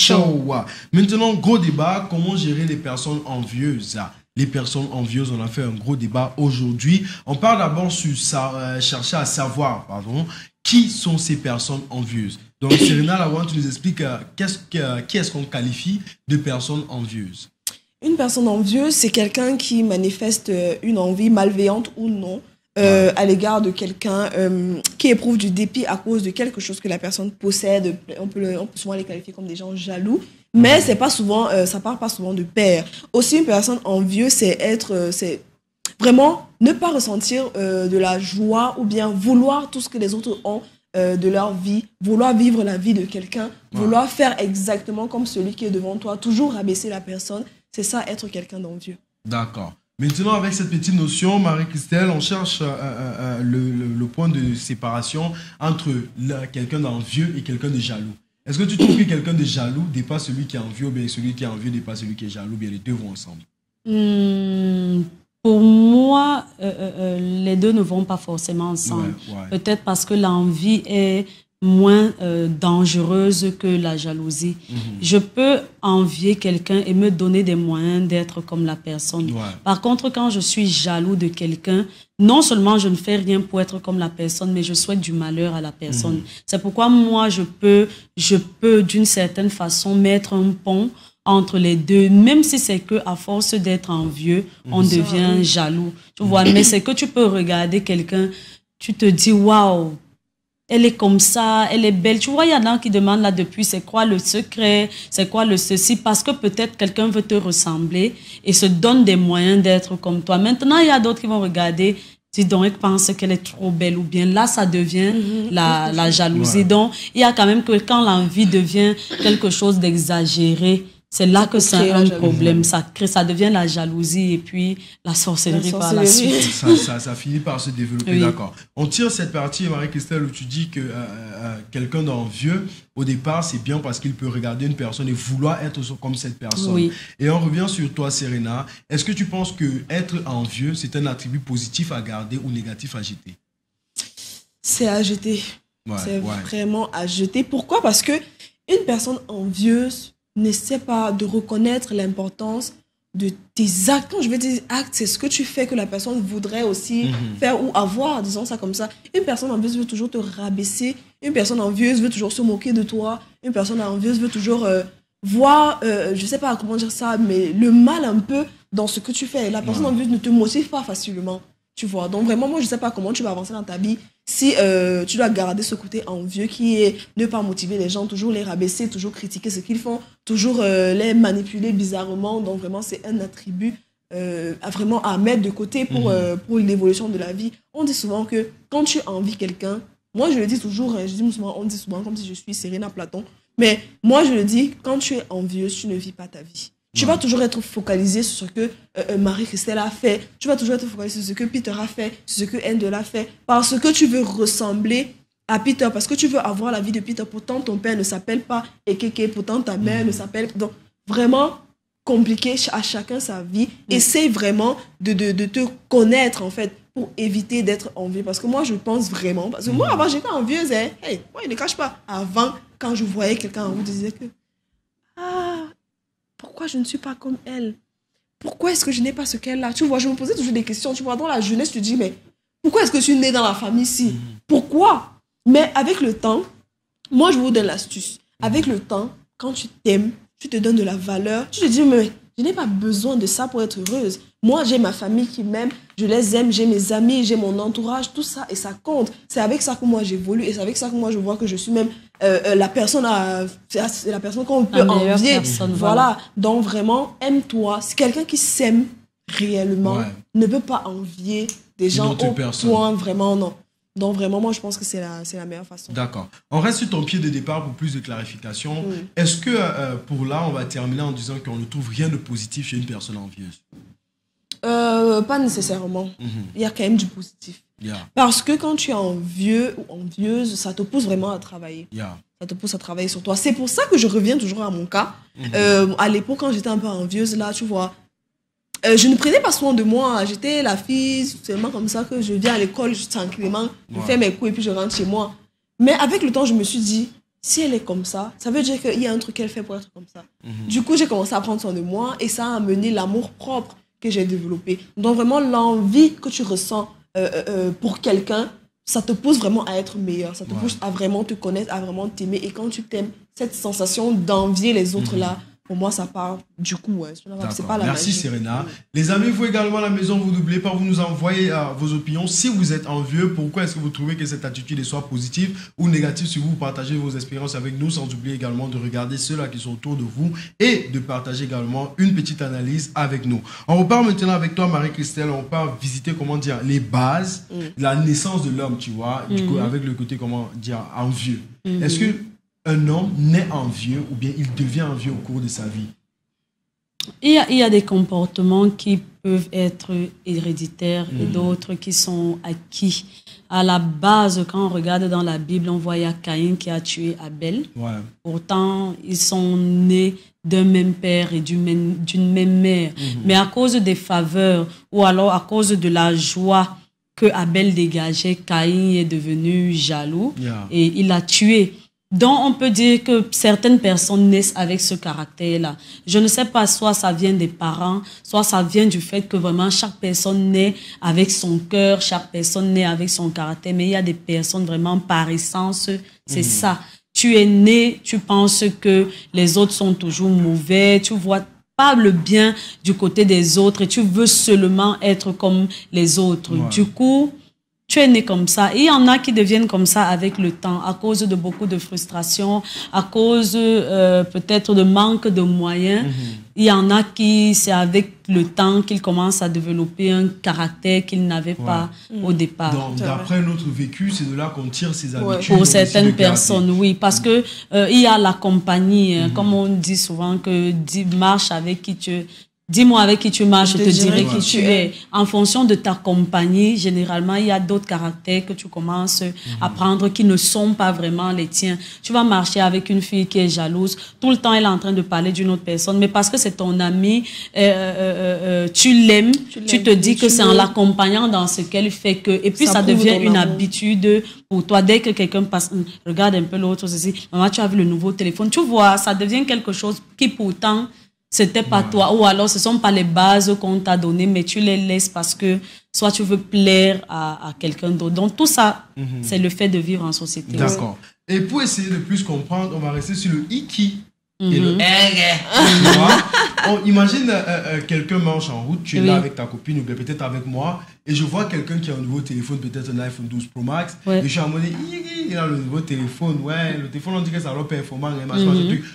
Show. Maintenant, gros débat, comment gérer les personnes envieuses? Les personnes envieuses, on a fait un gros débat aujourd'hui. On parle d'abord sur chercher à savoir, qui sont ces personnes envieuses. Donc, Serena Lawan, tu nous expliques qui est-ce qu'on qualifie de personne envieuse? Une personne envieuse, c'est quelqu'un qui manifeste une envie malveillante ou non à l'égard de quelqu'un qui éprouve du dépit à cause de quelque chose que la personne possède. On peut souvent les qualifier comme des gens jaloux, mais c'est pas souvent, ça part pas souvent de pair. Aussi, une personne envieuse, c'est vraiment ne pas ressentir de la joie ou bien vouloir tout ce que les autres ont de leur vie, vouloir vivre la vie de quelqu'un, vouloir faire exactement comme celui qui est devant toi, toujours rabaisser la personne. C'est ça, être quelqu'un d'envieux. D'accord. Maintenant, avec cette petite notion, Marie-Christelle, on cherche le point de séparation entre quelqu'un d'envieux et quelqu'un de jaloux. Est-ce que tu trouves que quelqu'un de jaloux dépasse celui qui est envieux, ou bien celui qui est envieux dépasse celui qui est jaloux, ou bien les deux vont ensemble? Pour moi, les deux ne vont pas forcément ensemble. Peut-être parce que l'envie est moins dangereuse que la jalousie. Je peux envier quelqu'un et me donner des moyens d'être comme la personne. Par contre, quand je suis jaloux de quelqu'un, non seulement je ne fais rien pour être comme la personne, mais je souhaite du malheur à la personne. C'est pourquoi moi, je peux d'une certaine façon mettre un pont entre les deux, même si c'est qu'à force d'être envieux, on devient jaloux. Tu vois, mais c'est que tu peux regarder quelqu'un, tu te dis, waouh, elle est comme ça, elle est belle. Tu vois, il y en a qui demandent là depuis, c'est quoi le secret, c'est quoi le ceci, parce que peut-être quelqu'un veut te ressembler et se donne des moyens d'être comme toi. Maintenant, il y a d'autres qui vont regarder, dis donc, ils pensent qu'elle est trop belle, ou bien là, ça devient la jalousie. Donc, il y a quand même que quand l'envie devient quelque chose d'exagéré, c'est là que c'est un problème. Ça devient la jalousie et puis la sorcellerie par la suite. Ça finit par se développer, d'accord. On tire cette partie, Marie-Christelle, où tu dis que quelqu'un d'envieux, au départ, c'est bien parce qu'il peut regarder une personne et vouloir être comme cette personne. Et on revient sur toi, Serena. Est-ce que tu penses que être envieux, c'est un attribut positif à garder ou négatif à jeter? C'est à jeter. C'est vraiment à jeter. Pourquoi? Parce que une personne envieuse n'essaie pas de reconnaître l'importance de tes actes. Quand je veux dire actes, c'est ce que tu fais que la personne voudrait aussi faire ou avoir, disons ça comme ça. Une personne envieuse veut toujours te rabaisser. Une personne envieuse veut toujours se moquer de toi. Une personne envieuse veut toujours voir, je sais pas comment dire ça, mais le mal un peu dans ce que tu fais. La personne envieuse ne te motive pas facilement. Tu vois, donc vraiment, moi, je sais pas comment tu vas avancer dans ta vie si tu dois garder ce côté envieux qui est ne pas motiver les gens, toujours les rabaisser, toujours critiquer ce qu'ils font, toujours les manipuler bizarrement. Donc vraiment, c'est un attribut vraiment à mettre de côté pour l'évolution de la vie. On dit souvent que quand tu envies quelqu'un, moi je le dis toujours, on dit souvent comme si je suis Serena Platon, mais moi je le dis, quand tu es envieuse, tu ne vis pas ta vie. Tu vas toujours être focalisé sur ce que Marie-Christelle a fait. Tu vas toujours être focalisé sur ce que Peter a fait, sur ce que Endel a fait. Parce que tu veux ressembler à Peter, parce que tu veux avoir la vie de Peter. Pourtant, ton père ne s'appelle pas Ekeke, pourtant ta mère ne s'appelle... Donc, vraiment compliqué, à chacun sa vie. Essaye vraiment de te connaître, en fait, pour éviter d'être envieux. Parce que moi, je pense vraiment... Parce que moi, avant, j'étais envieuse. Hey, moi, il ne cache pas. Avant, quand je voyais quelqu'un en route, je disais que... Pourquoi je ne suis pas comme elle? Pourquoi est-ce que je n'ai pas ce qu'elle a? Tu vois, je me posais toujours des questions. Tu vois, dans la jeunesse, tu te dis, mais pourquoi est-ce que je suis née dans la famille ici? Pourquoi? Mais avec le temps, moi, je vous donne l'astuce. Avec le temps, quand tu t'aimes, tu te donnes de la valeur. Tu te dis, mais je n'ai pas besoin de ça pour être heureuse. Moi, j'ai ma famille qui m'aime, je les aime, j'ai mes amis, j'ai mon entourage, tout ça, et ça compte. C'est avec ça que moi j'évolue, et c'est avec ça que moi je vois que je suis même la personne qu'on peut envier. Voilà. Donc vraiment, aime-toi. C'est quelqu'un qui s'aime réellement, ne peut pas envier des gens au point, vraiment, non. Donc vraiment, moi je pense que c'est la meilleure façon. D'accord. On reste sur ton pied de départ pour plus de clarification. Est-ce que pour là, on va terminer en disant qu'on ne trouve rien de positif chez une personne envieuse? Pas nécessairement. Il y a quand même du positif. Parce que quand tu es envieux ou envieuse, ça te pousse vraiment à travailler. Ça te pousse à travailler sur toi. C'est pour ça que je reviens toujours à mon cas. À l'époque, quand j'étais un peu envieuse, là, tu vois, je ne prenais pas soin de moi. J'étais la fille, seulement comme ça que je viens à l'école tranquillement, je fais mes cours et puis je rentre chez moi. Mais avec le temps, je me suis dit, si elle est comme ça veut dire qu'il y a un truc qu'elle fait pour être comme ça. Du coup, j'ai commencé à prendre soin de moi et ça a amené l'amour propre que j'ai développé. Donc vraiment, l'envie que tu ressens pour quelqu'un, ça te pousse vraiment à être meilleur, ça te pousse à vraiment te connaître, à vraiment t'aimer. Et quand tu t'aimes, cette sensation d'envier les autres là, pour moi, ça part du coup. C'est pas la Merci magie. Serena. Les amis, vous également à la maison, vous n'oubliez pas, vous nous envoyez vos opinions. Si vous êtes envieux, pourquoi est-ce que vous trouvez que cette attitude est soit positive ou négative? Si vous partagez vos expériences avec nous, sans oublier également de regarder ceux-là qui sont autour de vous et de partager également une petite analyse avec nous. On repart maintenant avec toi, Marie-Christelle. On part visiter, comment dire, les bases, la naissance de l'homme, tu vois, du coup, avec le côté, comment dire, envieux. Est-ce que un homme naît envieux ou bien il devient envieux au cours de sa vie? Il y a des comportements qui peuvent être héréditaires et d'autres qui sont acquis. À la base, quand on regarde dans la Bible, on voit il y a Caïn qui a tué Abel. Pourtant, ils sont nés d'un même père et d'une même mère. Mais à cause des faveurs ou alors à cause de la joie que Abel dégageait, Caïn est devenu jaloux et il l'a tué. Donc, on peut dire que certaines personnes naissent avec ce caractère-là. Je ne sais pas, soit ça vient des parents, soit ça vient du fait que vraiment chaque personne naît avec son cœur, chaque personne naît avec son caractère. Mais il y a des personnes vraiment par essence, c'est ça. Tu es né, tu penses que les autres sont toujours mauvais, tu vois pas le bien du côté des autres et tu veux seulement être comme les autres. Du coup, tu es né comme ça. Et il y en a qui deviennent comme ça avec le temps, à cause de beaucoup de frustration, à cause peut-être de manque de moyens. Il y en a qui, c'est avec le temps qu'ils commencent à développer un caractère qu'ils n'avaient pas au départ. Donc, d'après notre vécu, c'est de là qu'on tire ces habitudes. Pour certaines personnes, oui. Parce que il y a la compagnie, comme on dit souvent, que marche avec qui tu... Dis-moi avec qui tu marches, je te dirai qui tu es. En fonction de ta compagnie, généralement, il y a d'autres caractères que tu commences à prendre qui ne sont pas vraiment les tiens. Tu vas marcher avec une fille qui est jalouse. Tout le temps, elle est en train de parler d'une autre personne. Mais parce que c'est ton ami, tu l'aimes, tu te dis que c'est en l'accompagnant dans ce qu'elle fait que... Et puis, ça devient une habitude pour toi. Dès que quelqu'un passe, regarde un peu l'autre, ceci, maman, tu as vu le nouveau téléphone. Tu vois, ça devient quelque chose qui pourtant... C'était pas toi, ou alors ce sont pas les bases qu'on t'a données, mais tu les laisses parce que soit tu veux plaire à quelqu'un d'autre. Donc tout ça, c'est le fait de vivre en société. D'accord. Et pour essayer de plus comprendre, on va rester sur le iki et le tu vois? Imagine quelqu'un marche en route, tu es là avec ta copine ou peut-être avec moi, et je vois quelqu'un qui a un nouveau téléphone, peut-être un iPhone 12 Pro Max, et je suis en mode, il a le nouveau téléphone, le téléphone, on dit que ça va performant,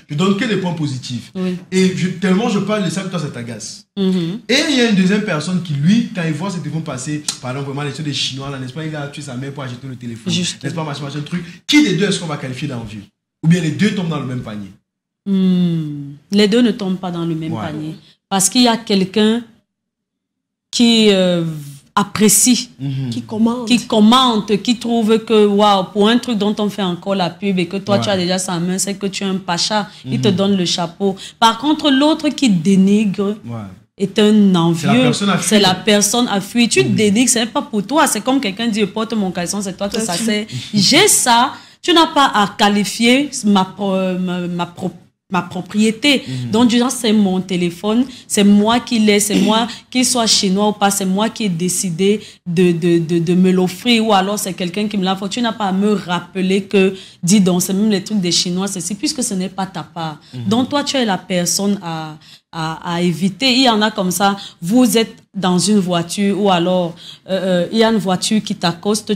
je donne que des points positifs. Et tellement je parle de ça que toi, ça t'agace. Et il y a une deuxième personne qui, lui, quand il voit ce téléphone passer, par exemple, vraiment, les trucs des Chinois, là, n'est-ce pas, il a tué sa mère pour acheter le téléphone, n'est-ce pas, machin, truc. Qui des deux est-ce qu'on va qualifier d'envieux? Ou bien les deux tombent dans le même panier? Les deux ne tombent pas dans le même panier. Parce qu'il y a quelqu'un qui apprécie, qui commente, qui trouve que, waouh, pour un truc dont on fait encore la pub et que toi, tu as déjà sa main, c'est que tu es un pacha, il te donne le chapeau. Par contre, l'autre qui dénigre est un envieux. C'est la personne à fuir. Tu dénigres, ce n'est pas pour toi. C'est comme quelqu'un dit, porte mon caleçon, c'est toi que ça sert. J'ai ça. Tu n'as pas à qualifier ma propriété. Donc, du genre, c'est mon téléphone, c'est moi qui l'ai, c'est moi, qu'il soit chinois ou pas, c'est moi qui ai décidé de me l'offrir, ou alors c'est quelqu'un qui me l'a fait. Tu n'as pas à me rappeler que, dis donc, c'est même les trucs des Chinois, c'est puisque ce n'est pas ta part. Donc, toi, tu es la personne à éviter. Il y en a comme ça, vous êtes dans une voiture ou alors il y a une voiture qui t'accoste,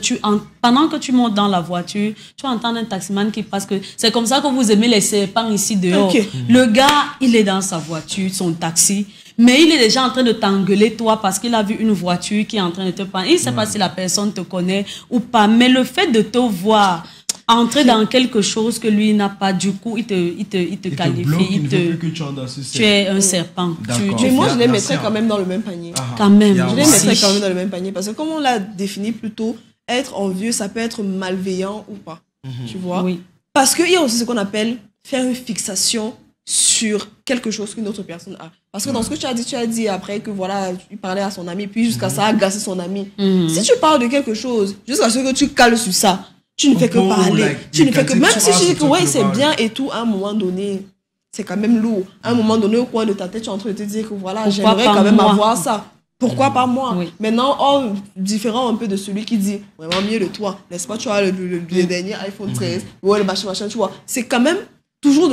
pendant que tu montes dans la voiture, tu entends un taximan qui passe, que c'est comme ça que vous aimez les serpents ici dehors. Le gars, il est dans sa voiture, son taxi, mais il est déjà en train de t'engueuler toi parce qu'il a vu une voiture qui est en train de te prendre. Il ne sait pas si la personne te connaît ou pas, mais le fait de te voir entrer dans quelque chose que lui n'a pas, du coup, il te qualifie. Tu es un serpent. Mais moi, je les mettrais quand même dans le même panier. Quand même. Je les mettrais quand même dans le même panier. Parce que comme on l'a défini plus tôt, être envieux, ça peut être malveillant ou pas. Tu vois? Oui. Parce qu'il y a aussi ce qu'on appelle faire une fixation sur quelque chose qu'une autre personne a. Parce que dans ce que tu as dit après que voilà, il parlait à son ami, puis jusqu'à ça a agacé son ami. Si tu parles de quelque chose, jusqu'à ce que tu cales sur ça, tu ne fais que parler. Tu ne fais que... Même si tu dis que ouais, c'est bien et tout, à un moment donné, c'est quand même lourd. À un moment donné, au coin de ta tête, tu es en train de te dire que voilà, j'aimerais quand même avoir ça. Pourquoi pas moi? Maintenant, différent un peu de celui qui dit vraiment mieux de toi. N'est-ce pas? Tu as le dernier iPhone 13, ouais, le machin, tu vois. C'est quand même toujours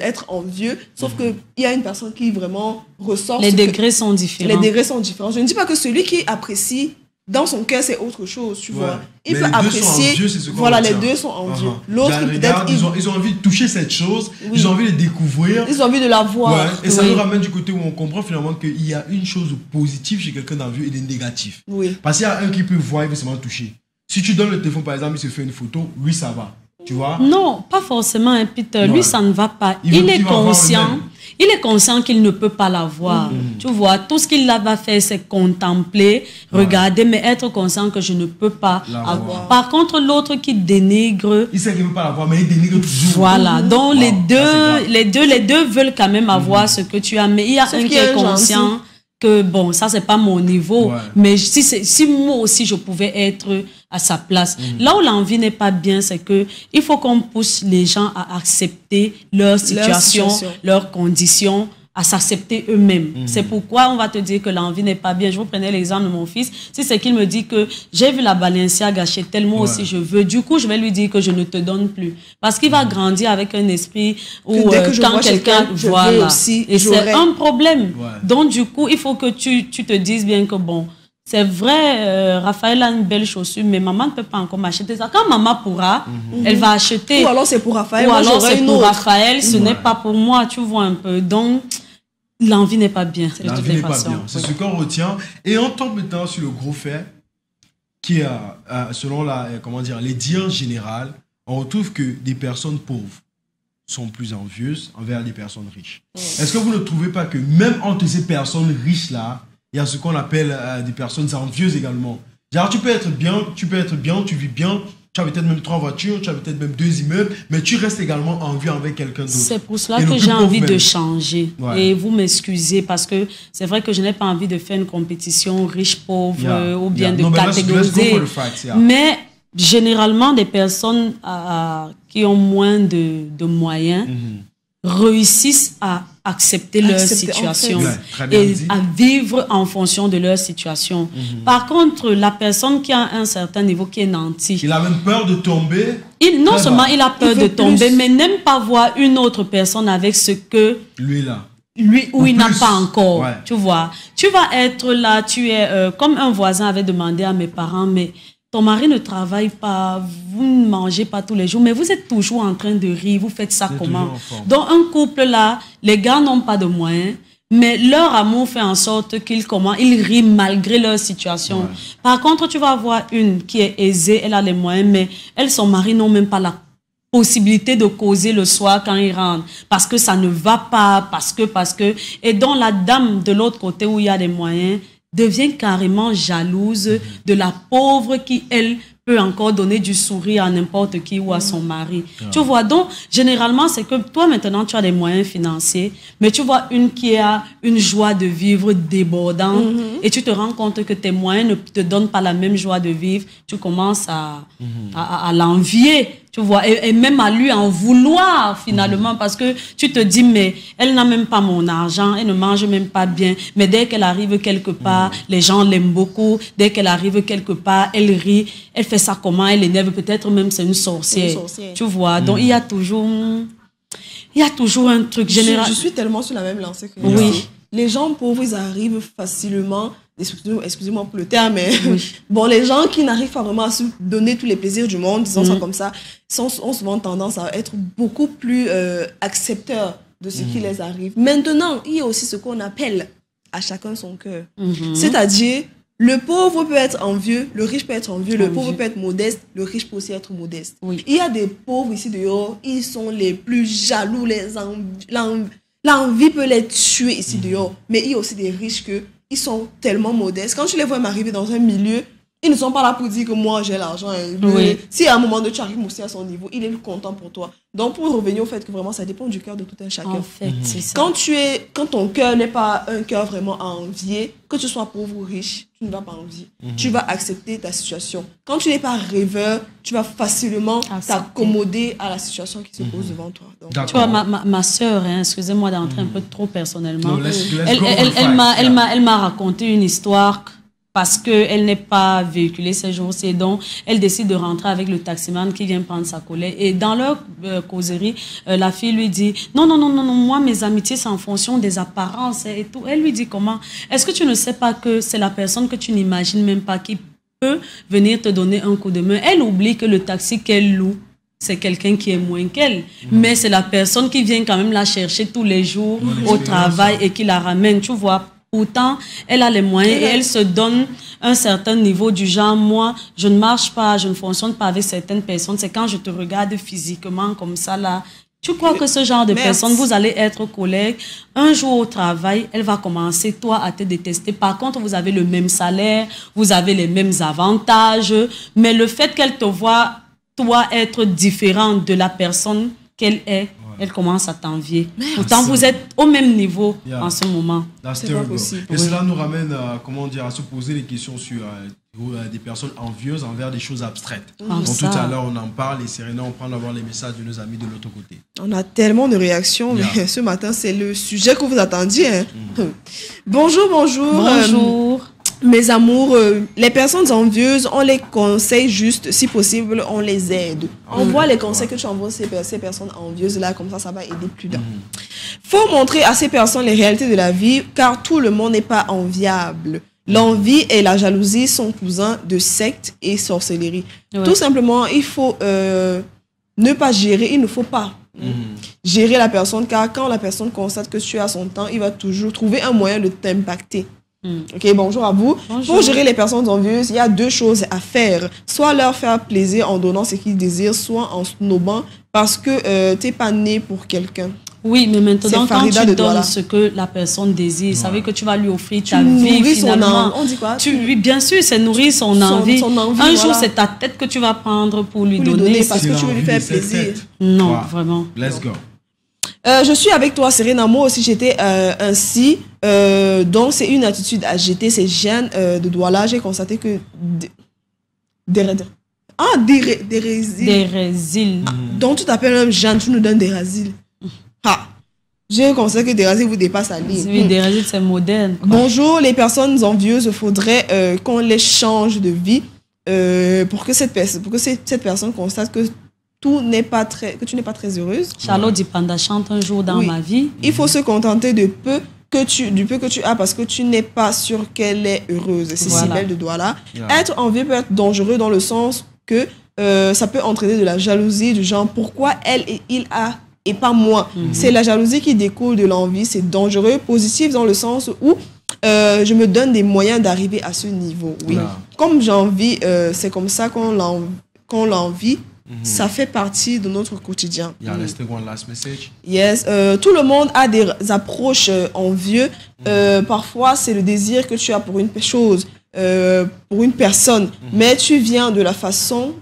être envieux, sauf qu'il y a une personne qui vraiment ressort. Les degrés sont différents. Les degrés sont différents. Je ne dis pas que celui qui apprécie dans son cœur, c'est autre chose, tu vois. Il peut apprécier. Voilà, les deux sont envieux. L'autre, peut-être. Ils ont envie de toucher cette chose, ils ont envie de découvrir. Ils ont envie de la voir. Et ça nous ramène du côté où on comprend finalement qu'il y a une chose positive chez quelqu'un d'envieux et des négatifs. Parce qu'il y a un qui peut voir, il veut seulement toucher. Si tu donnes le téléphone, par exemple, il se fait une photo, lui, ça va. Tu vois? Non, pas forcément, hein, Peter. Lui, ça ne va pas. Il est conscient. Il est conscient qu'il ne peut pas la voir. Tu vois, tout ce qu'il va faire, c'est contempler, regarder, mais être conscient que je ne peux pas la voir. Par contre, l'autre qui dénigre... Il sait qu'il ne peut pas la voir, mais il dénigre toujours. Voilà. Donc, les deux veulent quand même avoir ce que tu as. Mais il y a un qui est conscient que, bon, ça, c'est pas mon niveau. Mais si moi aussi, je pouvais être à sa place. Là où l'envie n'est pas bien, c'est que il faut qu'on pousse les gens à accepter leur situation, leurs conditions, à s'accepter eux-mêmes. C'est pourquoi on va te dire que l'envie n'est pas bien. Je vous prenais l'exemple de mon fils. Si c'est qu'il me dit que j'ai vu la Balenciaga acheter tellement aussi je veux, du coup, je vais lui dire que je ne te donne plus. Parce qu'il va grandir avec un esprit où quand quelqu'un... Voilà. Et c'est un problème. Donc, du coup, il faut que tu te dises bien que bon... C'est vrai, Raphaël a une belle chaussure, mais maman ne peut pas encore m'acheter ça. Quand maman pourra, elle va acheter. Ou alors c'est pour Raphaël. Ou alors c'est pour Raphaël, ce n'est pas pour moi, tu vois un peu. Donc, l'envie n'est pas bien. L'envie n'est pas bien. C'est ce qu'on retient. Et on tombe maintenant sur le gros fait, qui est, selon les dires générales, on retrouve que des personnes pauvres sont plus envieuses envers des personnes riches. Est-ce que vous ne trouvez pas que même entre ces personnes riches-là, il y a ce qu'on appelle des personnes envieuses également. Genre, tu peux être bien, tu vis bien, tu as peut-être même 3 voitures, tu as peut-être même 2 immeubles, mais tu restes également envieux avec quelqu'un d'autre. C'est pour cela que j'ai envie de changer. Et vous m'excusez parce que c'est vrai que je n'ai pas envie de faire une compétition riche-pauvre ou bien de catégoriser. Mais généralement, des personnes qui ont moins de moyens réussissent à accepter leur situation et à vivre en fonction de leur situation. Par contre, la personne qui a un certain niveau, qui est nanti, il a même peur de tomber. Non seulement il a peur de tomber, mais n'aime pas voir une autre personne avec ce que lui ou il n'a pas encore. Tu vois, tu vas être là, tu es comme un voisin avait demandé à mes parents, mais ton mari ne travaille pas, vous ne mangez pas tous les jours, mais vous êtes toujours en train de rire, vous faites ça comment? Donc, un couple là, les gars n'ont pas de moyens, mais leur amour fait en sorte qu'ils rient malgré leur situation. Par contre, tu vas avoir une qui est aisée, elle a les moyens, mais elle, son mari n'ont même pas la possibilité de causer le soir quand il rentre, parce que ça ne va pas, parce que, et donc la dame de l'autre côté où il y a des moyens, devient carrément jalouse de la pauvre qui, elle, peut encore donner du sourire à n'importe qui ou à son mari. Tu vois, donc, généralement, c'est que toi, maintenant, tu as des moyens financiers, mais tu vois une qui a une joie de vivre débordante et tu te rends compte que tes moyens ne te donnent pas la même joie de vivre. Tu commences à l'envier. Tu vois, et même à lui en vouloir finalement, parce que tu te dis, mais elle n'a même pas mon argent, elle ne mange même pas bien, mais dès qu'elle arrive quelque part, les gens l'aiment beaucoup, dès qu'elle arrive quelque part, elle rit, elle fait ça comment, elle énerve, peut-être même c'est une sorcière. Tu vois, donc il y a toujours un truc général. Je suis tellement sur la même lancée que oui. Les gens pauvres, ils arrivent facilement, excusez-moi pour le terme, mais bon, les gens qui n'arrivent pas vraiment à se donner tous les plaisirs du monde, disons ça comme ça, ont souvent tendance à être beaucoup plus accepteurs de ce qui les arrive. Maintenant, il y a aussi ce qu'on appelle à chacun son cœur. C'est-à-dire, le pauvre peut être envieux, le riche peut être envieux, le pauvre peut être modeste, le riche peut aussi être modeste. Il y a des pauvres ici dehors, ils sont les plus jaloux, l'envie peut les tuer ici dehors, mais il y a aussi des riches qui sont tellement modestes. Quand tu les vois m'arriver dans un milieu, Ils ne sont pas là pour dire que moi j'ai l'argent. Si à un moment donné tu arrives aussi à son niveau, il est content pour toi. Donc pour revenir au fait que vraiment ça dépend du cœur de tout un chacun. En fait, c'est ça. Quand ton cœur n'est pas un cœur vraiment à envier, que tu sois pauvre ou riche, tu ne vas pas envier. Tu vas accepter ta situation. Quand tu n'es pas rêveur, tu vas facilement t'accommoder à la situation qui se pose devant toi. Donc, tu vois, ma soeur, excusez-moi d'entrer un peu trop personnellement, elle m'a raconté une histoire parce qu'elle n'est pas véhiculée ces jours-ci. Donc, elle décide de rentrer avec le taximan qui vient prendre sa collègue. Et dans leur causerie, la fille lui dit, non, moi, mes amitiés, c'est en fonction des apparences et tout. Elle lui dit comment? Est-ce que tu ne sais pas que c'est la personne que tu n'imagines même pas qui peut venir te donner un coup de main? Elle oublie que le taxi qu'elle loue, c'est quelqu'un qui est moins qu'elle. Mais c'est la personne qui vient quand même la chercher tous les jours au travail et qui la ramène, tu vois. Pourtant, elle a les moyens et elle se donne un certain niveau du genre, moi, je ne marche pas, je ne fonctionne pas avec certaines personnes. C'est quand je te regarde physiquement comme ça, là. Tu crois que ce genre de personne, vous allez être collègues. Un jour au travail, elle va commencer, toi, à te détester. Par contre, vous avez le même salaire, vous avez les mêmes avantages. Mais le fait qu'elle te voit, toi, être différent de la personne qu'elle est, elle commence à t'envier. Pourtant, vous êtes au même niveau en ce moment. C'est pas possible. Et cela nous ramène à se poser des questions sur des personnes envieuses envers des choses abstraites. Donc tout à l'heure, on en parle et Serena, on prend d'avoir les messages de nos amis de l'autre côté. On a tellement de réactions, mais ce matin, c'est le sujet que vous attendiez. Bonjour. Bonjour. Mes amours, les personnes envieuses, on les conseille juste, si possible, on les aide. On voit les conseils que tu envoies à ces personnes envieuses-là, comme ça va aider plus d'un. Faut montrer à ces personnes les réalités de la vie, car tout le monde n'est pas enviable. L'envie et la jalousie sont cousins de secte et sorcellerie. Tout simplement, il faut ne pas gérer, il ne faut pas gérer la personne, car quand la personne constate que tu as son temps, il va toujours trouver un moyen de t'impacter. Ok, bonjour à vous. Bonjour. Pour gérer les personnes envieuses, il y a deux choses à faire. Soit leur faire plaisir en donnant ce qu'ils désirent, soit en snobant parce que tu n'es pas né pour quelqu'un. Oui, mais maintenant, quand tu donnes ce que la personne désire, ça veut que tu vas lui offrir ta vie, finalement. On dit quoi? Oui, bien sûr, c'est nourrir son envie. Un jour, c'est ta tête que tu vas prendre pour lui donner. Parce que tu veux lui faire plaisir. Non, vraiment. Let's go. Je suis avec toi, Serena. Moi aussi, j'étais ainsi. Donc, c'est une attitude à jeter. C'est Jeanne de Douala. J'ai constaté que... Des résiles. Donc, tu t'appelles même Jeanne, tu nous donnes des résiles. J'ai constaté que des résiles vous dépassent à lire. Oui, des résiles, c'est moderne. Bonjour, les personnes envieuses, il faudrait qu'on les change de vie pour que cette personne constate que tu n'es pas très heureuse. Charlotte Dipanda chante un jour dans ma vie. Il faut se contenter du peu que tu as parce que tu n'es pas sûr qu'elle est heureuse. C'est si belle de Douala. Être envieux peut être dangereux dans le sens que ça peut entraîner de la jalousie du genre pourquoi elle et il a et pas moi. C'est la jalousie qui découle de l'envie. C'est dangereux, positif dans le sens où je me donne des moyens d'arriver à ce niveau. Oui. Comme j'envie, c'est comme ça qu'on l'envie. Ça fait partie de notre quotidien. Let's take one last message. Yes. Tout le monde a des approches envieuses. Parfois, c'est le désir que tu as pour une chose, pour une personne. Mais tu viens de la façon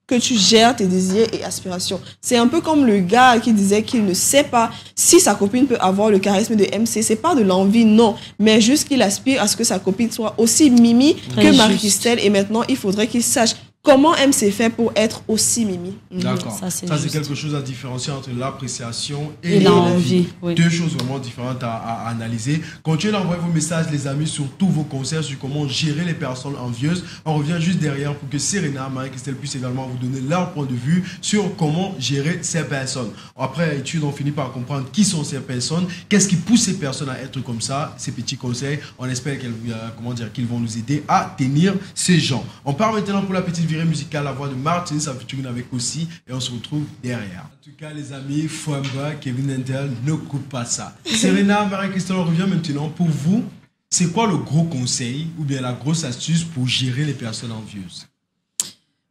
que tu gères tes désirs et aspirations. C'est un peu comme le gars qui disait qu'il ne sait pas si sa copine peut avoir le charisme de MC. C'est pas de l'envie, non. Mais juste qu'il aspire à ce que sa copine soit aussi mimi que Marie-Christelle. Et maintenant, il faudrait qu'il sache comment MC fait pour être aussi mimi. D'accord. Ça, c'est quelque chose à différencier entre l'appréciation et l'envie. Deux choses vraiment différentes à analyser. Continuez d'envoyer vos messages, les amis, sur tous vos conseils sur comment gérer les personnes envieuses. On revient juste derrière pour que Serena, Marie-Christelle puissent également vous donner leur point de vue sur comment gérer ces personnes. Après l'étude, on finit par comprendre qui sont ces personnes, qu'est-ce qui pousse ces personnes à être comme ça, ces petits conseils. On espère qu'ils vont nous aider à tenir ces gens. On part maintenant pour la petite virée musicale, la voix de Martin, ça featuring avec aussi, et on se retrouve derrière. En tout cas, les amis, Fouamba, Kevin Endel, ne coupe pas ça. Serena, Marie-Christelle, on revient maintenant. Pour vous, c'est quoi le gros conseil ou bien la grosse astuce pour gérer les personnes envieuses?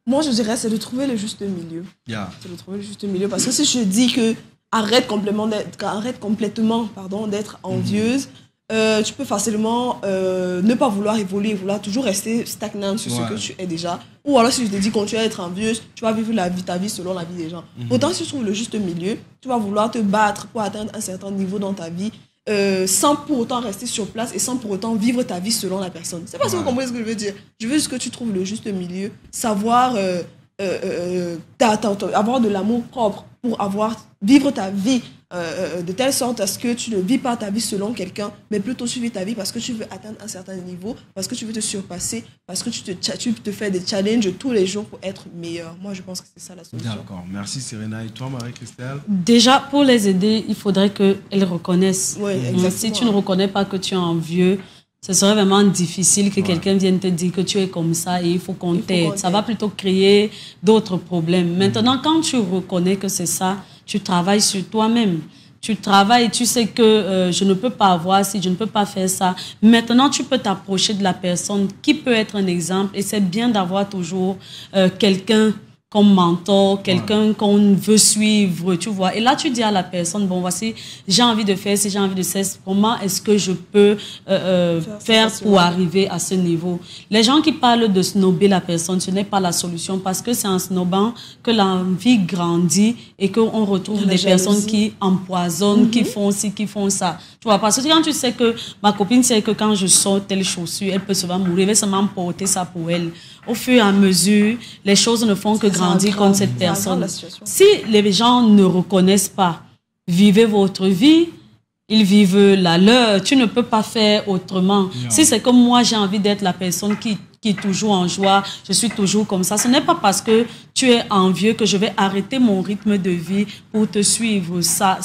Moi, je dirais, c'est de trouver le juste milieu. C'est de trouver le juste milieu. Parce que si je dis que arrête complètement d'être envieuse, tu peux facilement ne pas vouloir évoluer, vouloir toujours rester stagnant sur ce que tu es déjà. Ou alors si je te dis continuer à être envieuse, tu vas vivre ta vie selon la vie des gens. Pourtant, si tu trouves le juste milieu, tu vas vouloir te battre pour atteindre un certain niveau dans ta vie sans pour autant rester sur place et sans pour autant vivre ta vie selon la personne. C'est pas si vous comprenez ce que je veux dire. Je veux juste que tu trouves le juste milieu, savoir avoir de l'amour propre pour vivre ta vie de telle sorte à ce que tu ne vis pas ta vie selon quelqu'un, mais plutôt tu vis ta vie parce que tu veux atteindre un certain niveau, parce que tu veux te surpasser, parce que tu te fais des challenges tous les jours pour être meilleur. Moi, je pense que c'est ça la solution. D'accord. Merci Serena. Et toi, Marie-Christelle? Déjà, pour les aider, il faudrait qu'elles reconnaissent. Oui, exactement. Si tu ne reconnais pas que tu es envieux, ce serait vraiment difficile que quelqu'un vienne te dire que tu es comme ça et il faut qu'on t'aide. Ça va plutôt créer d'autres problèmes. Maintenant, quand tu reconnais que c'est ça, tu travailles sur toi-même. Tu travailles, tu sais que je ne peux pas avoir si je ne peux pas faire ça. Maintenant, tu peux t'approcher de la personne qui peut être un exemple et c'est bien d'avoir toujours quelqu'un comme mentor, quelqu'un qu'on veut suivre, tu vois. Et là, tu dis à la personne, bon, voici, j'ai envie de faire, si j'ai envie de faire, comment est-ce que je peux faire pour arriver à ce niveau? Les gens qui parlent de snober la personne, ce n'est pas la solution parce que c'est en snobant que l'envie grandit et qu'on retrouve des personnes qui empoisonnent, qui font ci, qui font ça. Tu vois, parce que quand tu sais que ma copine sait que quand je sors telle chaussure, elle peut se mourir, elle va seulement porter ça pour elle. Au fur et à mesure, les choses ne font que grandir contre cette personne. Si les gens ne reconnaissent pas, vivez votre vie, ils vivent la leur. Tu ne peux pas faire autrement. Si c'est comme moi, j'ai envie d'être la personne qui est toujours en joie, je suis toujours comme ça. Ce n'est pas parce que tu es envieux que je vais arrêter mon rythme de vie pour te suivre. Ça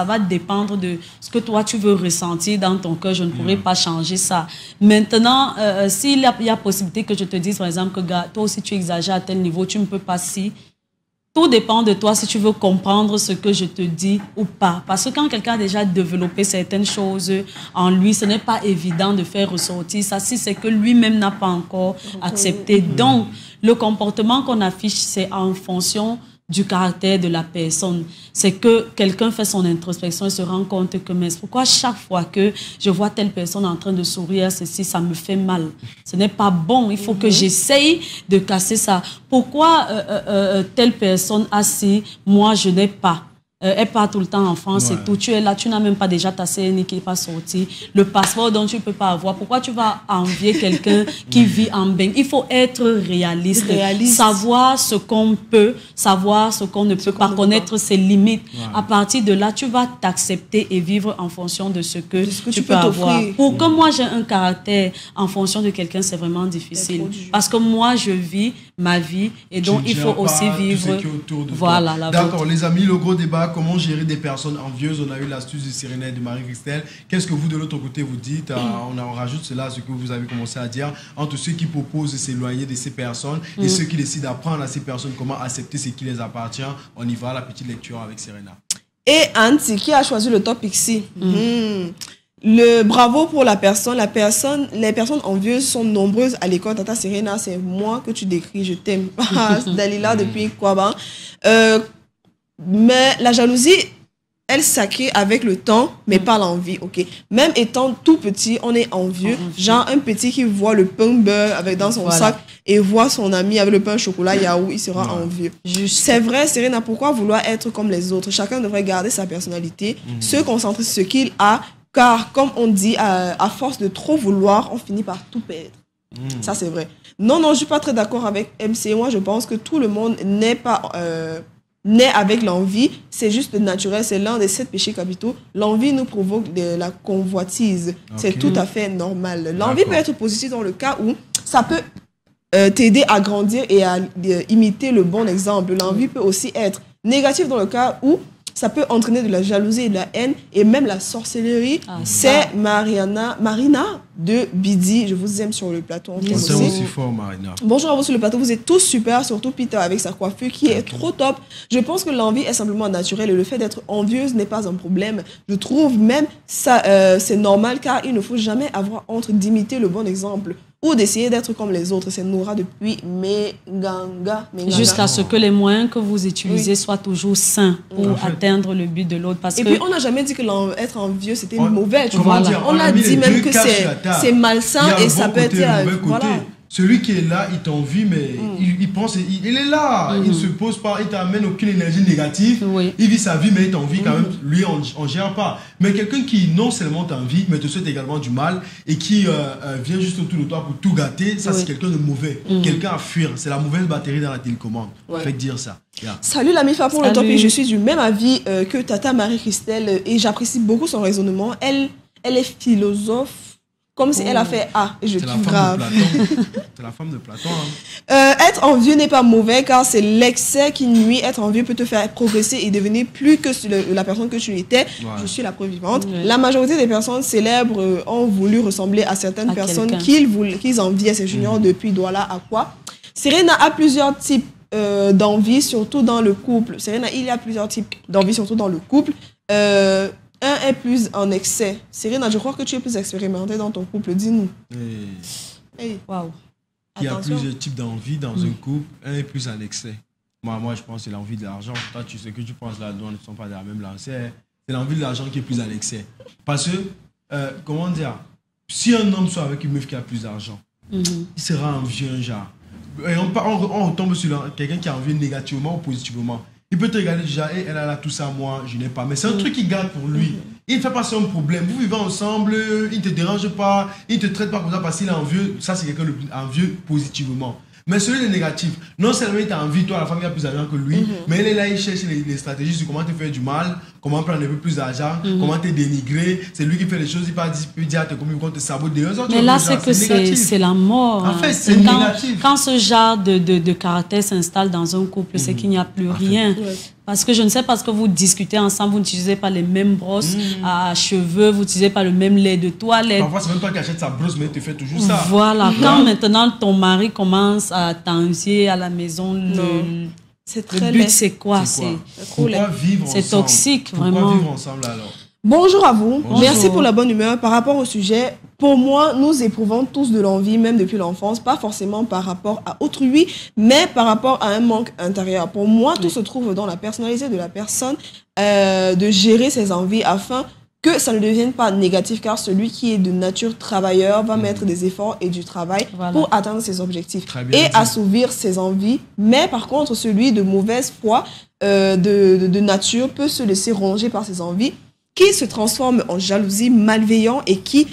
va dépendre de ce que toi, tu veux ressentir dans ton cœur. Je ne pourrai pas changer ça. Maintenant, s'il y a possibilité que je te dise, par exemple, que gars, toi aussi, tu exagères à tel niveau, tu ne peux pas si... Tout dépend de toi si tu veux comprendre ce que je te dis ou pas. Parce que quand quelqu'un a déjà développé certaines choses en lui, ce n'est pas évident de faire ressortir ça si c'est que lui-même n'a pas encore accepté. Donc, le comportement qu'on affiche, c'est en fonction du caractère de la personne. C'est que quelqu'un fait son introspection et se rend compte que, mais pourquoi chaque fois que je vois telle personne en train de sourire, ceci, ça me fait mal. Ce n'est pas bon. Il faut que j'essaye de casser ça. Pourquoi telle personne a ci, moi je n'ai pas? Elle part tout le temps en France et tout. Tu es là, tu n'as même pas déjà ta CNI qui n'est pas sortie. Le passeport dont tu ne peux pas avoir. Pourquoi tu vas envier quelqu'un qui vit en bain? Il faut être réaliste. Savoir ce qu'on peut, savoir ce qu'on ne peut pas, connaître ses limites. À partir de là, tu vas t'accepter et vivre en fonction de ce que tu peux avoir. Pour que moi, j'ai un caractère en fonction de quelqu'un, c'est vraiment difficile. Parce que moi, je vis ma vie et donc il faut aussi vivre. Voilà. D'accord, les amis, le gros débat. Comment gérer des personnes envieuses? On a eu l'astuce de Serena et de Marie-Christelle. Qu'est-ce que vous, de l'autre côté, vous dites? On rajoute cela à ce que vous avez commencé à dire. Entre ceux qui proposent de s'éloigner de ces personnes et ceux qui décident d'apprendre à ces personnes comment accepter ce qui les appartient. On y va, la petite lecture avec Serena. Et Anti, qui a choisi le topic ici? Le bravo pour la personne. Les personnes envieuses sont nombreuses à l'école. Tata Serena, c'est moi que tu décris. Je t'aime. Dalila, depuis quoi? Mais la jalousie, elle s'acquiert avec le temps, mais pas l'envie, ok? Même étant tout petit, on est envieux. Genre un petit qui voit le pain beurre avec dans son sac et voit son ami avec le pain chocolat yaourt, il sera envieux. C'est vrai, Serena, pourquoi vouloir être comme les autres? Chacun devrait garder sa personnalité, se concentrer sur ce qu'il a, car comme on dit, à force de trop vouloir, on finit par tout perdre. Ça, c'est vrai. Non, je suis pas très d'accord avec MC. Moi, je pense que tout le monde n'est pas... naît avec l'envie, c'est juste naturel, c'est l'un des 7 péchés capitaux. L'envie nous provoque de la convoitise, c'est tout à fait normal. L'envie peut être positive dans le cas où ça peut t'aider à grandir et à imiter le bon exemple. L'envie peut aussi être négative dans le cas où ça peut entraîner de la jalousie et de la haine et même la sorcellerie. C'est Marina de Bidi. Je vous aime sur le plateau. On t'aime aussi fort, Marina. Bonjour à vous sur le plateau. Vous êtes tous super, surtout Peter avec sa coiffure qui est trop top. Je pense que l'envie est simplement naturelle et le fait d'être envieuse n'est pas un problème. Je trouve même ça c'est normal car il ne faut jamais avoir honte d'imiter le bon exemple. ou d'essayer d'être comme les autres. C'est Nora depuis Menganga. Jusqu'à ce que les moyens que vous utilisez soient toujours sains pour atteindre le but de l'autre. Et puis, on n'a jamais dit que être envieux, c'était mauvais. Tu vois. On a dit même que c'est malsain et ça peut être... Voilà. Celui qui est là, il t'envie, mais il pense, il est là, il ne se pose pas, il t'amène aucune énergie négative, il vit sa vie, mais il t'envie quand même, lui, on ne gère pas. Mais quelqu'un qui non seulement t'envie, mais te souhaite également du mal, et qui vient juste autour de toi pour tout gâter, ça c'est quelqu'un de mauvais, quelqu'un à fuir, c'est la mauvaise batterie dans la télécommande, faites dire ça. Yeah. Salut l'ami Fapon, le topic, je suis du même avis que Tata Marie-Christelle, et j'apprécie beaucoup son raisonnement, elle est philosophe, comme si elle a fait A, et je kiffe grave. C'est la femme de Platon. Hein. Être envieux n'est pas mauvais car c'est l'excès qui nuit. Être envieux peut te faire progresser et devenir plus que la personne que tu étais. Je suis la preuve vivante. La majorité des personnes célèbres ont voulu ressembler à certaines personnes qu'ils enviaient. C'est Junior depuis Douala à quoi. Serena a plusieurs types d'envie, surtout dans le couple. Serena, il y a plusieurs types d'envie, surtout dans le couple. Un est plus en excès. Serena, je crois que tu es plus expérimentée dans ton couple. Dis-nous. Waouh. Il y a plusieurs types d'envie dans un couple. Un est plus en excès. Moi, je pense que c'est l'envie de l'argent. Toi, tu sais que tu penses là-dedans, ne sont pas de la même lancée. C'est l'envie de l'argent qui est plus en excès. Parce que, comment dire, si un homme soit avec une meuf qui a plus d'argent, il sera envieux un genre. Et on retombe sur quelqu'un qui a envie négativement ou positivement. Il peut te regarder déjà, elle a tout ça, moi, je n'ai pas. Mais c'est un truc qu'il garde pour lui. Il ne fait pas ça un problème. Vous vivez ensemble, il ne te dérange pas, il ne te traite pas comme ça parce qu'il est envieux. Ça, c'est quelqu'un d'envieux positivement. Mais celui de négatif, non seulement il t'a envie, toi, la femme qui a plus d'argent que lui, mais elle est là, il cherche les stratégies sur comment te faire du mal, comment prendre un peu plus d'argent, comment te dénigrer. C'est lui qui fait les choses, il peut dire à tes communes qu'on te sabote des autres. Mais là, c'est que c'est la mort. En fait, c'est négatif. Quand ce genre de caractère s'installe dans un couple, c'est qu'il n'y a plus rien. Parce que je ne sais pas ce que vous discutez ensemble, vous n'utilisez pas les mêmes brosses à cheveux, vous n'utilisez pas le même lait de toilette. Parfois, c'est même pas qu'il achète sa brosse, mais il te fait toujours ça. Voilà. Quand maintenant ton mari commence à t'envier à la maison, le but c'est quoi? Pourquoi vivre ensemble? C'est toxique, vraiment. Pourquoi vivre ensemble alors? Bonjour à vous. Bonjour. Merci pour la bonne humeur. Par rapport au sujet, pour moi, nous éprouvons tous de l'envie, même depuis l'enfance, pas forcément par rapport à autrui, mais par rapport à un manque intérieur. Pour moi, tout se trouve dans la personnalité de la personne, de gérer ses envies afin que ça ne devienne pas négatif, car celui qui est de nature travailleur va mettre des efforts et du travail pour atteindre ses objectifs et assouvir ses envies. Mais par contre, celui de mauvaise foi, de nature, peut se laisser ronger par ses envies, qui se transforme en jalousie malveillant et qui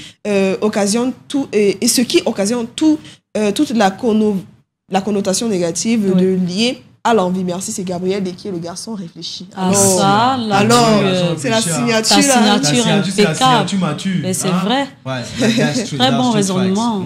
occasionne tout et ce qui occasionne toute la connotation négative liée à l'envie. Merci, c'est Gabriel Desquier, le garçon réfléchi. Alors, c'est la signature. Ta signature impeccable. Mais c'est vrai. Très bon raisonnement.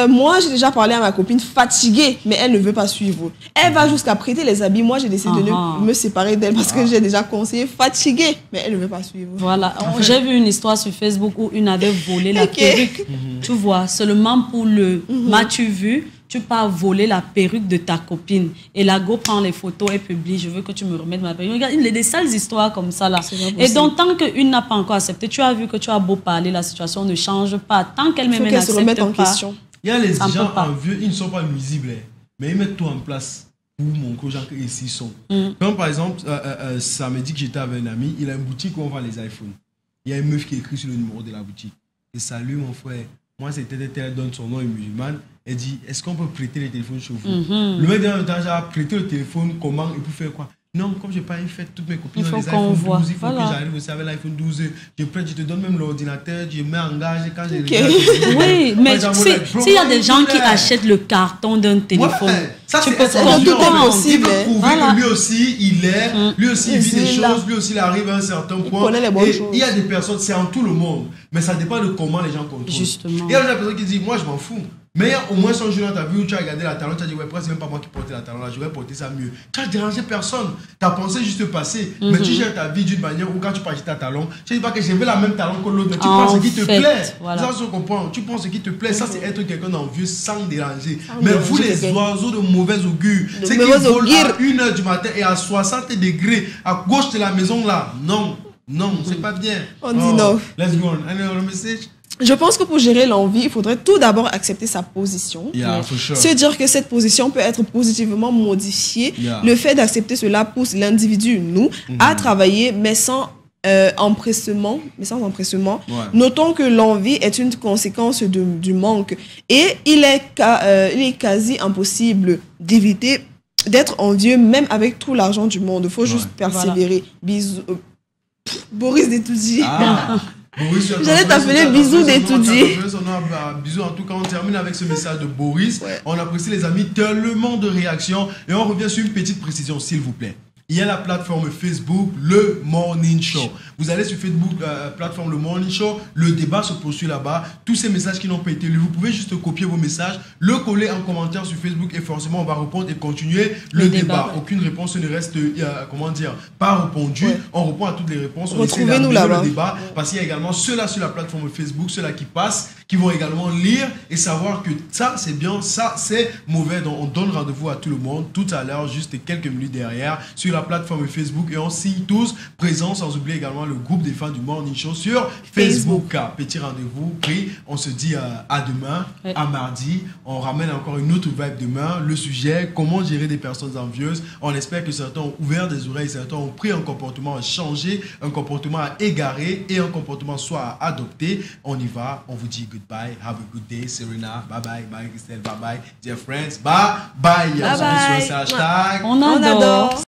Moi, j'ai déjà parlé à ma copine fatiguée, mais elle ne veut pas suivre. Elle va jusqu'à prêter les habits. Moi, j'ai décidé de ne me séparer d'elle parce que j'ai déjà conseillé fatiguée, mais elle ne veut pas suivre. Voilà. J'ai vu une histoire sur Facebook où une avait volé la perruque. Tu vois, seulement pour le m'as-tu vu, tu pars voler la perruque de ta copine. Et la go prend les photos et publie. Je veux que tu me remettes ma perruque. Regarde, il y a des sales histoires comme ça là. Et donc, tant qu'une n'a pas encore accepté, tu as vu que tu as beau parler, la situation ne change pas. Tant qu'elle-même n'accepte pas. Question. Il y a les gens envieux, ils ne sont pas nuisibles, mais ils mettent tout en place pour montrer aux gens qu'ils s'y sont. Comme par exemple, ça me dit que j'étais avec un ami, il a une boutique où on vend les iPhones. Il y a une meuf qui écrit sur le numéro de la boutique. Et salut mon frère, moi c'était elle donne son nom, une musulmane. Elle dit, est-ce qu'on peut prêter les téléphones chez vous? Le mec dans le temps, j'ai prêté le téléphone, comment, il peut faire quoi? Non, comme je n'ai pas fait toutes mes copines dans les iPhone 12, il faut que j'arrive aussi avec l'iPhone 12. Je te donne même l'ordinateur, je mets en gage quand j'ai Oui, mais s'il y a des gens qui achètent le carton d'un téléphone, ça tu c'est possible. Il peut prouver que lui aussi, lui aussi il vit des choses, lui aussi il arrive à un certain point. Il y a des personnes, c'est en tout le monde, mais ça dépend de comment les gens contrôlent. Justement. Il y a des personnes qui disent, moi je m'en fous. Mais au moins, son jour dans ta vie où tu as regardé la talon, tu as dit, ouais, pourquoi c'est même pas moi qui portais la talon là, je vais porter ça mieux. Tu as dérangé personne. Ta pensée juste passée. Mais tu gères ta vie d'une manière où quand tu parles ta talon, tu ne dis pas que je veux la même talon que l'autre, mais tu prends ce qui te plaît. Voilà. Ça, je comprends. Tu prends ce qui te plaît. Ça, c'est être quelqu'un d'envieux sans déranger. Mais vous, les oiseaux de mauvais augure, c'est qui volent à 1h du matin et à 60 degrés à gauche de la maison là. Non, non, c'est pas bien. On dit non. Let's go on. Any other message? Je pense que pour gérer l'envie, il faudrait tout d'abord accepter sa position. Se dire que cette position peut être positivement modifiée. Le fait d'accepter cela pousse l'individu, nous, à travailler, mais sans empressement. Notons que l'envie est une conséquence du manque. Et il est quasi impossible d'éviter d'être envieux, même avec tout l'argent du monde. Il faut juste persévérer. Bisous. Boris Détoudi. J'allais t'appeler Bisous Détoudi. Bisous, en tout cas, on termine avec ce message de Boris. On apprécie les amis, tellement de réactions. Et on revient sur une petite précision, s'il vous plaît. Il y a la plateforme Facebook, le Morning Show. Vous allez sur Facebook, plateforme le Morning Show, le débat se poursuit là-bas. Tous ces messages qui n'ont pas été lus, vous pouvez juste copier vos messages, le coller en commentaire sur Facebook et forcément on va répondre et continuer le débat. Aucune réponse ne reste, pas répondue. On répond à toutes les réponses. Retrouvez-nous là-bas. Le débat parce qu'il y a également ceux-là sur la plateforme Facebook, ceux-là qui passent, qui vont également lire et savoir que ça c'est bien, ça c'est mauvais. Donc on donne rendez-vous à tout le monde tout à l'heure, juste quelques minutes derrière, sur la plateforme Facebook et on signe tous présents, sans oublier également le groupe des fans du Morning Show sur Facebook. Petit rendez-vous pris, on se dit à demain, à mardi. On ramène encore une autre vibe demain. Le sujet, comment gérer des personnes envieuses. On espère que certains ont ouvert des oreilles, certains ont pris un comportement à changer, un comportement à égarer et un comportement soit à adopter. On y va, on vous dit goodbye, have a good day, Serena, bye bye, bye Christelle, bye bye, dear friends, bye bye. Bye bye. Hashtag. On adore.